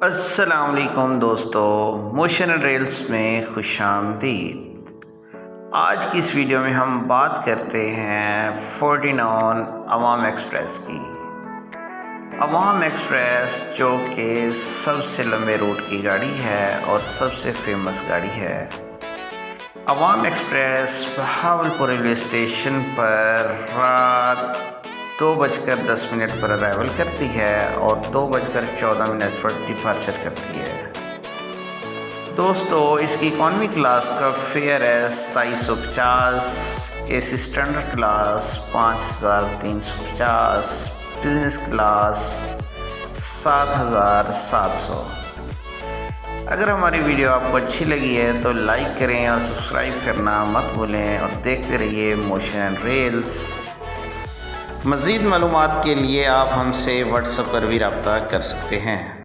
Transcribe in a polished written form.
السلام علیکم دوستو، موشن اینڈ ریلز میں خوش آمدید۔ آج کی اس ویڈیو میں ہم بات کرتے ہیں 49 عوام ایکسپریس کی۔ عوام ایکسپریس جو کہ سب سے لمبے روٹ کی گاڑی ہے اور سب سے فیمس گاڑی ہے۔ عوام ایکسپریس بہاولپور ریلوے اسٹیشن پر رات 2:10 پر ارائیول کرتی ہے اور 2:14 پر ڈپارچر کرتی ہے۔ دوستو، اس کی اکانومی کلاس کا فیئر ہے 2750، اے سی اسٹینڈرڈ کلاس 5350، بزنس کلاس 7700۔ اگر ہماری ویڈیو آپ کو اچھی لگی ہے تو لائک کریں اور سبسکرائب کرنا مت بھولیں اور دیکھتے رہیے موشن اینڈ ریلز۔ مزید معلومات کے لیے آپ ہم سے واٹس ایپ پر بھی رابطہ کر سکتے ہیں۔